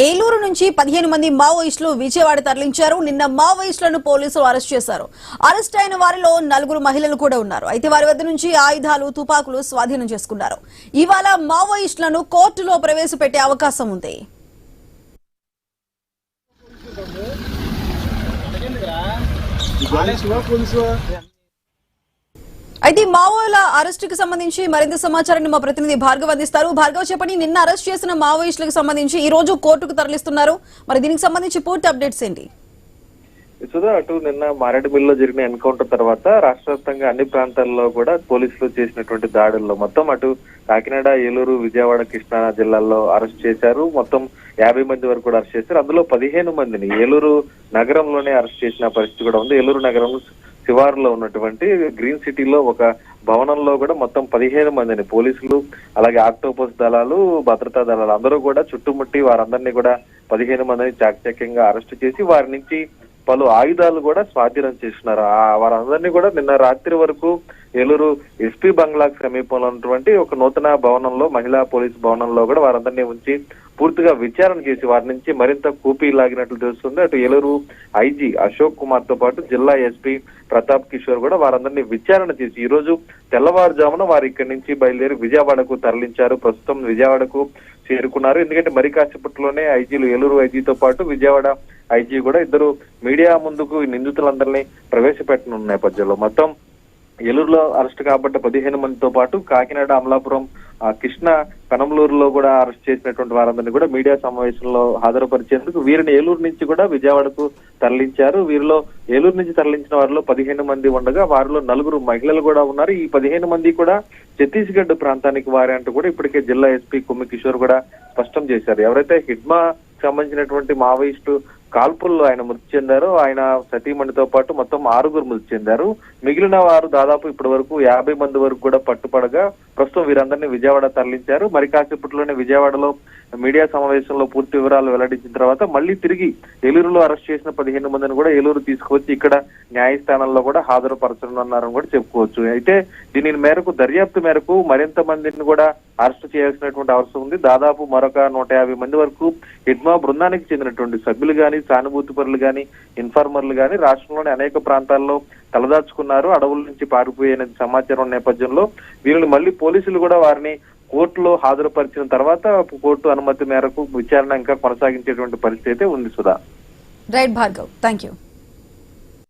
ఏలూరు నుంచి 15 మంది మావోయిస్టులు విజయవాడ తరలించారు. నిన్న మావోయిస్టులను పోలీసులు అరెస్ట్ చేశారు. అరెస్ట్ అయిన వారిలో 4 మహిళలు కూడా ఉన్నారు. అయితే వారి వద్ద నుంచి ఆయుధాలు, తుపాకులు స్వాధీనం చేసుకున్నారు. ఇవాళ మావోయిస్టులను కోర్టులో ప్రవేశపెట్టే అవకాశం ఉంది. అయితే మావోల అరెస్టుకు సంబంధించి మరింత సమాచారాన్ని మా ప్రతినిధి భార్గవ్ అందిస్తారు. భార్గవ్, చెప్పండి, నిన్న అరెస్ట్ చేసిన మావోయిస్టులకు సంబంధించి ఈ రోజు కోర్టుకు తరలిస్తున్నారు. మరి దీనికి సంబంధించి పూర్తి అప్డేట్స్ ఏంటి? సుధా, అటు నిన్న మారేడుమిల్లిలో జరిగిన ఎన్కౌంటర్ తర్వాత రాష్ట్ర వ్యాప్తంగా అన్ని ప్రాంతాల్లో కూడా పోలీసులు చేసినటువంటి దాడుల్లో మొత్తం అటు కాకినాడ, ఏలూరు, విజయవాడ, కృష్ణా జిల్లాల్లో అరెస్ట్ చేశారు. మొత్తం 50 మంది వరకు కూడా అరెస్ట్ చేశారు. అందులో 15 మందిని ఏలూరు నగరంలోనే అరెస్ట్ చేసిన పరిస్థితి కూడా ఉంది. ఏలూరు నగరం శివారులో ఉన్నటువంటి గ్రీన్ సిటీలో ఒక భవనంలో కూడా మొత్తం 15 మందిని పోలీసులు, అలాగే ఆక్టోపస్ దళాలు, భద్రతా దళాలు అందరూ కూడా చుట్టుముట్టి వారందరినీ కూడా 15 మందిని చాకచక్యంగా అరెస్ట్ చేసి వారి నుంచి పలు ఆయుధాలు కూడా స్వాధీనం చేస్తున్నారు. వారందరినీ కూడా నిన్న రాత్రి వరకు ఏలూరు ఎస్పీ బంగ్లాకు సమీపంలో ఉన్నటువంటి ఒక నూతన భవనంలో, మహిళా పోలీసు భవనంలో కూడా వారందరినీ ఉంచి పూర్తిగా విచారణ చేసి వారి నుంచి మరింత కూపీ లాగినట్లు తెలుస్తుంది. అటు ఏలూరు ఐజీ అశోక్ కుమార్ తో పాటు జిల్లా ఎస్పీ ప్రతాప్ కిషోర్ కూడా వారందరినీ విచారణ చేసి ఈ రోజు తెల్లవారుజామున వారు ఇక్కడి నుంచి బయలుదేరి విజయవాడకు తరలించారు. ప్రస్తుతం విజయవాడకు చేరుకున్నారు. ఎందుకంటే మరి కాసేపట్లోనే ఐజీలు, ఏలూరు ఐజీతో పాటు విజయవాడ ఐజీ కూడా ఇద్దరు మీడియా ముందుకు నిందితులందరినీ ప్రవేశపెట్టనున్న నేపథ్యంలో మొత్తం ఏలూరులో అరెస్ట్ కాబట్ట 15 మందితో పాటు కాకినాడ, అమలాపురం, కృష్ణ, కనంలూరులో కూడా అరెస్ట్ చేసినటువంటి వారందరినీ కూడా మీడియా సమావేశంలో హాజరుపరిచేందుకు వీరిని ఏలూరు నుంచి కూడా విజయవాడకు తరలించారు. వీరిలో ఏలూరు నుంచి తరలించిన వారిలో 15 మంది ఉండగా వారిలో 4 మహిళలు కూడా ఉన్నారు. ఈ 15 మంది కూడా ఛత్తీస్గఢ్ ప్రాంతానికి వారే అంటూ కూడా ఇప్పటికే జిల్లా ఎస్పీ కొమ్మి కిషోర్ కూడా స్పష్టం చేశారు. ఎవరైతే హిడ్మా సంబంధించినటువంటి మావోయిస్టు కాల్పుల్లో ఆయన మృతి చెందారో ఆయన సతీమణితో పాటు మొత్తం 6 మృతి చెందారు. మిగిలిన వారు దాదాపు ఇప్పటి వరకు 50 మంది వరకు కూడా పట్టుపడగా ప్రస్తుతం వీరందరినీ విజయవాడ తరలించారు. మరి కాసేపట్లోనే విజయవాడలో మీడియా సమావేశంలో పూర్తి వివరాలు వెల్లడించిన తర్వాత మళ్ళీ తిరిగి ఏలూరులో అరెస్ట్ చేసిన 15 మందిని కూడా ఏలూరు తీసుకువచ్చి ఇక్కడ న్యాయస్థానంలో కూడా హాజరుపరచనున్నారని కూడా చెప్పుకోవచ్చు. అయితే దీని మేరకు దర్యాప్తు మేరకు మరింత మందిని కూడా అరెస్ట్ చేయాల్సినటువంటి అవసరం ఉంది. దాదాపు మరొక 150 మంది వరకు హిడ్మా బృందానికి చెందినటువంటి సభ్యులు గాని, సానుభూతి పరులు గాని, ఇన్ఫార్మర్లు గాని రాష్ట్రంలోని అనేక ప్రాంతాల్లో తలదాచుకున్నారు. అడవుల నుంచి పారిపోయే సమాచారం నేపథ్యంలో వీరిని మళ్ళీ పోలీసులు కూడా వారిని కోర్టులో హాజరుపరిచిన తర్వాత కోర్టు అనుమతి మేరకు విచారణ ఇంకా కొనసాగించేటువంటి పరిస్థితి ఉంది. Sudha. Right Bhargav, thank you.